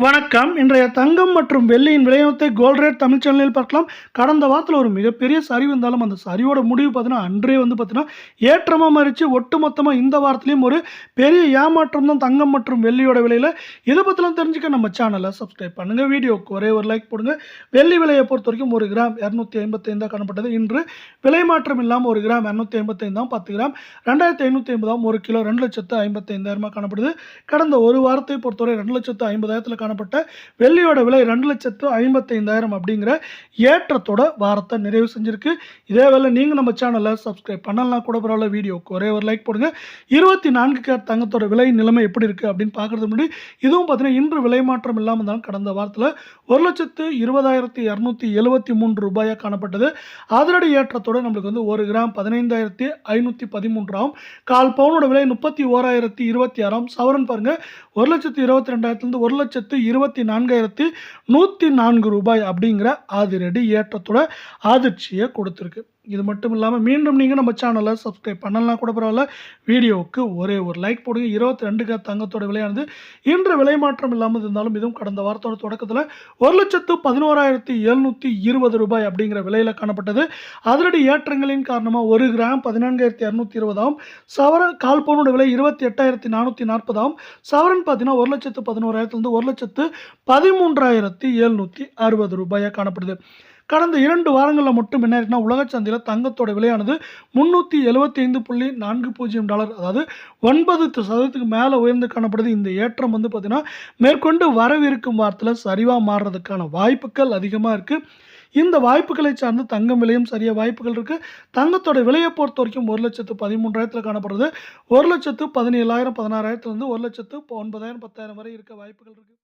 வணக்கம். இன்றைய தங்கம் மற்றும் வெள்ளியின் விலையத்தை கோல்ட் ரேட் தமிழ் சேனலில் பார்க்கலாம். கடந்த வாரத்தில ஒரு மிகப்பெரிய சரிவு இருந்தாலும், அந்த சரிவோட முடிவு பார்த்தீங்கன்னா, அன்றே பார்த்தீங்கன்னா, ஏற்றமா மாறிச்சு. ஒட்டுமொத்தமா இந்த வாரத்திலயும் ஒரு பெரிய ஏமாற்றம் தான் தங்கம் மற்றும் வெள்ளியோட விலையில. இத பத்திலாம் தெரிஞ்சுக்க நம்ம சேனலை சப்ஸ்கிரைப் பண்ணுங்க. வீடியோவுக்கு ஒரே ஒரு லைக் போடுங்க. வெள்ளி விலையை பொறுத்தவரைக்கும் 1 கிராம் 255 காணப்பட்டது. இன்று விலை மாற்றம் இல்லாம 1 கிராம் 255 10 கிராம் 2550 1 கிலோ 2,55,000 காணப்படுது. கடந்த ஒரு வாரத்தை பொறுத்தவரை 2,50,000 காணப்பட்ட வெள்ளியோட விலை 2,55,000 அப்படிங்கிற ஏற்றத்தோட வாரத்தை நிறைவு செஞ்சிருக்கு. இதேவேளை நீங்க நம்ம சேனலை சப்ஸ்கிரைப் பண்ணலாம் கூட பரவாயில்ல, வீடியோக்கு ஒரே ஒரு லைக் போடுங்க. 24 கேரட் தங்கத்தோட விலை நிலைமை எப்படி இருக்கு அப்படின்னு பார்க்கறது முன்னாடி இதுவும் பார்த்தீங்கன்னா இன்று விலை மாற்றம் இல்லாமல் தான் கடந்த வாரத்தில் 1,20,273 ரூபாயா காணப்பட்டது. அதிரடி ஏற்றத்தோட நம்மளுக்கு 1 கிராம் 15,513 ஆகும். கால் பவுனோட விலை 31,026 சவரன் பாருங்க 1,22,000 1,24,104 ரூபாய் அப்படிங்கிற அதிரடி ஏற்றத்தோட அதிர்ச்சியை கொடுத்துருக்கு. இது மட்டும் இல்லாமல் மீண்டும் நீங்கள் நம்ம சேனலை சப்ஸ்கிரைப் பண்ணலாம் கூட பரவாயில்ல, வீடியோவுக்கு ஒரே ஒரு லைக் போடுங்க. 22 கிராம் தங்கத்தோட விலையானது இன்று விலை மாற்றம் இல்லாமல் இருந்தாலும் இதுவும் கடந்த வாரத்தோட தொடக்கத்தில் 1,11,720 ரூபாய் அப்படிங்கிற விலையில் காணப்பட்டது. அதிரடி ஏற்றங்களின் காரணமாக 1 கிராம் 14,220 ஆகும். சவரன் கால் பவுனோட விலை 28,440 ஆகும். சவரன் பார்த்தீங்கன்னா 1,11,000 1,13,760 ரூபாயாக காணப்படுது. கடந்த 2 வாரங்களில் மட்டும் என்ன இருக்குன்னா, உலக சந்தையில் தங்கத்தோட விலையானது $375.40 அதாவது 9% மேலே உயர்ந்து காணப்படுது. இந்த ஏற்றம் பார்த்தீங்கன்னா மேற்கொண்டு வரவிருக்கும் வாரத்தில் சரிவாக மாறுறதுக்கான வாய்ப்புகள் அதிகமாக இருக்குது. இந்த வாய்ப்புகளை சார்ந்து தங்கம் விலையும் சரிய வாய்ப்புகள் இருக்குது. தங்கத்தோட விலையை பொறுத்த வரைக்கும் 1,13,000 காணப்படுறது. 1,17,000 16,000 1,09,000 10,000 வரை இருக்க வாய்ப்புகள் இருக்குது.